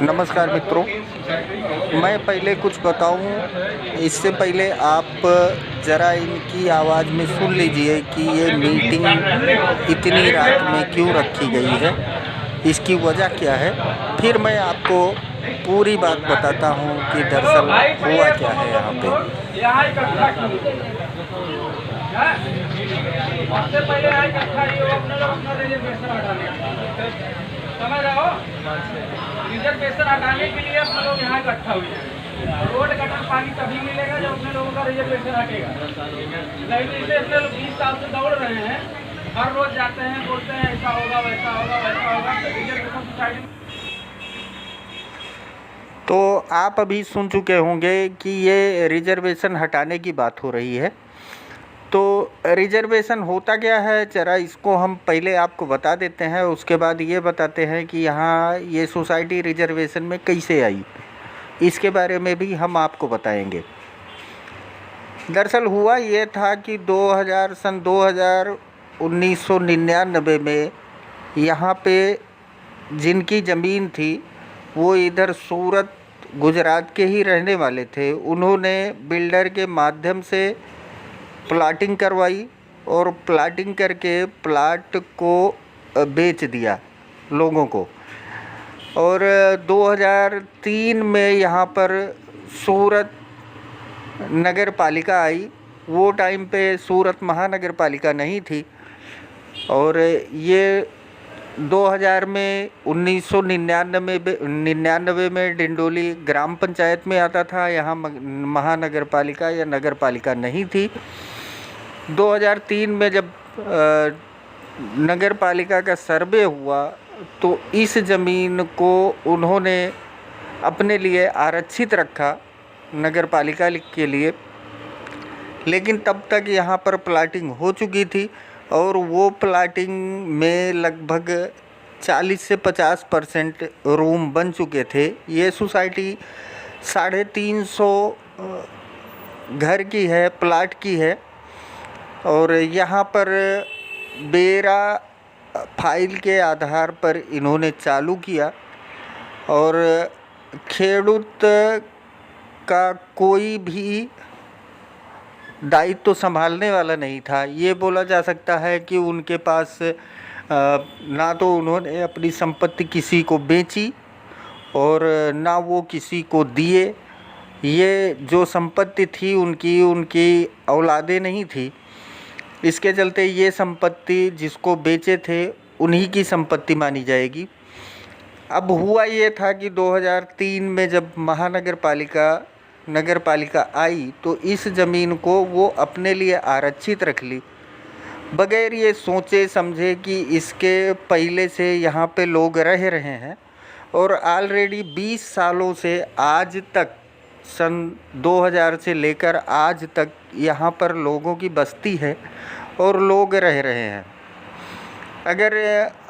नमस्कार मित्रों, मैं पहले कुछ बताऊं इससे पहले आप ज़रा इनकी आवाज़ में सुन लीजिए कि ये मीटिंग इतनी रात में क्यों रखी गई है, इसकी वजह क्या है। फिर मैं आपको पूरी बात बताता हूं कि दरअसल हुआ क्या है यहाँ पे। सबसे पहले यहाँ इकट्ठा ही हो अपने लोग अपना रिजर्वेशन हटाने समझ रहे हो। रिजर्वेशन हटाने के लिए अपने लोग यहाँ इकट्ठा हुए हैं। रोड गटर पानी तभी मिलेगा जब अपने लोगों का रिजर्वेशन हटेगा। नहीं तो इसे अपने लोग 20 साल से दौड़ रहे हैं, हर रोज जाते हैं, बोलते हैं ऐसा होगा वैसा होगा वैसा होगा। रिजर्वेशन सोसाइटी तो आप अभी सुन चुके होंगे कि ये रिजर्वेशन हटाने की बात हो रही है। तो रिजर्वेशन होता क्या है, ज़रा इसको हम पहले आपको बता देते हैं, उसके बाद ये बताते हैं कि यहाँ ये सोसाइटी रिजर्वेशन में कैसे आई, इसके बारे में भी हम आपको बताएंगे। दरअसल हुआ ये था कि 1999 में यहाँ पे जिनकी ज़मीन थी वो इधर सूरत गुजरात के ही रहने वाले थे। उन्होंने बिल्डर के माध्यम से प्लाटिंग करवाई और प्लाटिंग करके प्लाट को बेच दिया लोगों को। और 2003 में यहाँ पर सूरत नगर पालिका आई। वो टाइम पे सूरत महानगर पालिका नहीं थी। और ये 2000 में 1999 में डिंडोली ग्राम पंचायत में आता था। यहाँ महानगर पालिका या नगर पालिका नहीं थी। 2003 में जब नगर पालिका का सर्वे हुआ तो इस ज़मीन को उन्होंने अपने लिए आरक्षित रखा नगर पालिका के लिए। लेकिन तब तक यहाँ पर प्लाटिंग हो चुकी थी और वो प्लाटिंग में लगभग 40 से 50% रूम बन चुके थे। ये सोसाइटी 350 घर की है, प्लाट की है। और यहाँ पर बेरा फाइल के आधार पर इन्होंने चालू किया और खेडूत का कोई भी दायित्व तो संभालने वाला नहीं था। ये बोला जा सकता है कि उनके पास ना तो उन्होंने अपनी संपत्ति किसी को बेची और ना वो किसी को दिए। ये जो संपत्ति थी उनकी औलादे नहीं थी। इसके चलते ये संपत्ति जिसको बेचे थे उन्हीं की संपत्ति मानी जाएगी। अब हुआ ये था कि 2003 में जब नगर पालिका आई तो इस ज़मीन को वो अपने लिए आरक्षित रख ली, बगैर ये सोचे समझे कि इसके पहले से यहाँ पे लोग रह रहे हैं। और ऑलरेडी 20 सालों से आज तक, सन 2000 से लेकर आज तक यहाँ पर लोगों की बस्ती है और लोग रह रहे हैं। अगर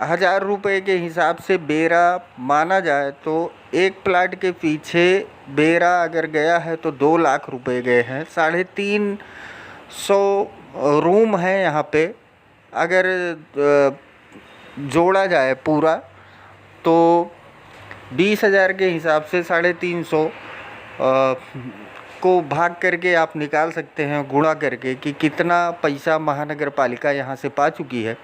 1000 रुपये के हिसाब से बेरा माना जाए तो एक प्लाट के पीछे बेरा अगर गया है तो 2 लाख रुपए गए हैं। 350 रूम हैं यहाँ पे। अगर जोड़ा जाए पूरा तो 20,000 के हिसाब से 350 को भाग करके आप निकाल सकते हैं, गुणा करके, कि कितना पैसा महानगर पालिका यहाँ से पा चुकी है।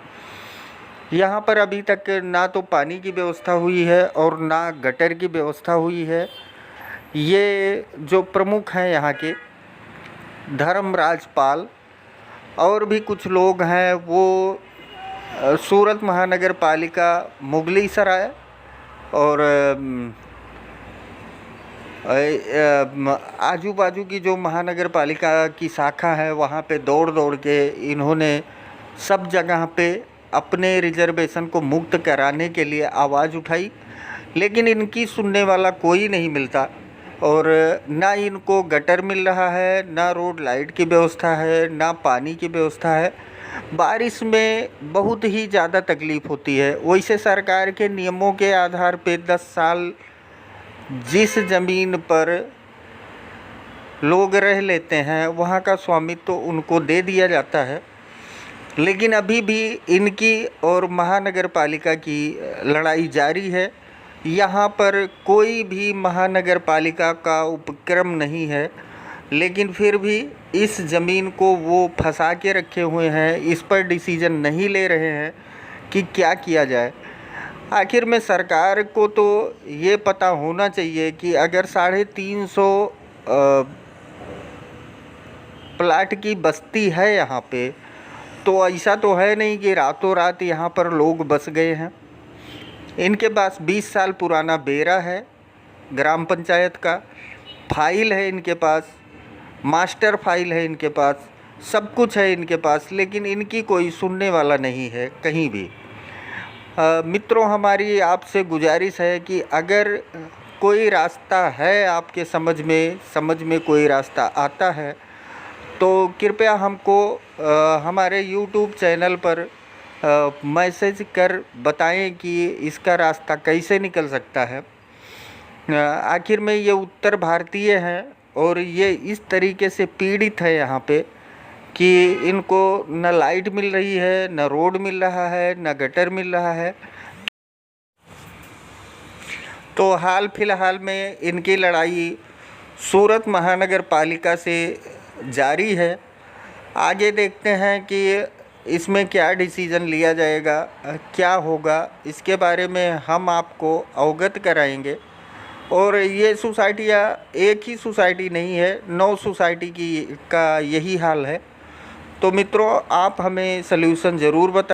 यहाँ पर अभी तक ना तो पानी की व्यवस्था हुई है और ना गटर की व्यवस्था हुई है। ये जो प्रमुख हैं यहाँ के धर्मराज पाल और भी कुछ लोग हैं, वो सूरत महानगर पालिका मुगली सराय और आजू बाजू की जो महानगर पालिका की शाखा है वहाँ पे दौड़ दौड़ के इन्होंने सब जगह पे अपने रिजर्वेशन को मुक्त कराने के लिए आवाज़ उठाई। लेकिन इनकी सुनने वाला कोई नहीं मिलता और ना इनको गटर मिल रहा है, ना रोड लाइट की व्यवस्था है, ना पानी की व्यवस्था है। बारिश में बहुत ही ज़्यादा तकलीफ़ होती है। वैसे सरकार के नियमों के आधार पे 10 साल जिस ज़मीन पर लोग रह लेते हैं वहाँ का स्वामित्व तो उनको दे दिया जाता है। लेकिन अभी भी इनकी और महानगर पालिका की लड़ाई जारी है। यहाँ पर कोई भी महानगर पालिका का उपक्रम नहीं है, लेकिन फिर भी इस ज़मीन को वो फंसा के रखे हुए हैं, इस पर डिसीज़न नहीं ले रहे हैं कि क्या किया जाए। आखिर में सरकार को तो ये पता होना चाहिए कि अगर 350 प्लाट की बस्ती है यहाँ पे, तो ऐसा तो है नहीं कि रातों रात यहाँ पर लोग बस गए हैं। इनके पास 20 साल पुराना बेरा है, ग्राम पंचायत का फाइल है इनके पास, मास्टर फाइल है इनके पास, सब कुछ है इनके पास, लेकिन इनकी कोई सुनने वाला नहीं है कहीं भी। मित्रों, हमारी आपसे गुजारिश है कि अगर कोई रास्ता है आपके समझ में कोई रास्ता आता है तो कृपया हमको हमारे YouTube चैनल पर मैसेज कर बताएं कि इसका रास्ता कैसे निकल सकता है। आखिर में ये उत्तर भारतीय हैं और ये इस तरीके से पीड़ित है यहाँ पे कि इनको न लाइट मिल रही है, न रोड मिल रहा है, न गटर मिल रहा है। तो हाल फिलहाल में इनकी लड़ाई सूरत महानगर पालिका से जारी है। आगे देखते हैं कि इसमें क्या डिसीज़न लिया जाएगा, क्या होगा, इसके बारे में हम आपको अवगत कराएंगे। और ये सोसाइटियाँ एक ही सोसाइटी नहीं है, 9 सोसाइटी का यही हाल है। तो मित्रों, आप हमें सल्यूशन ज़रूर बताएं।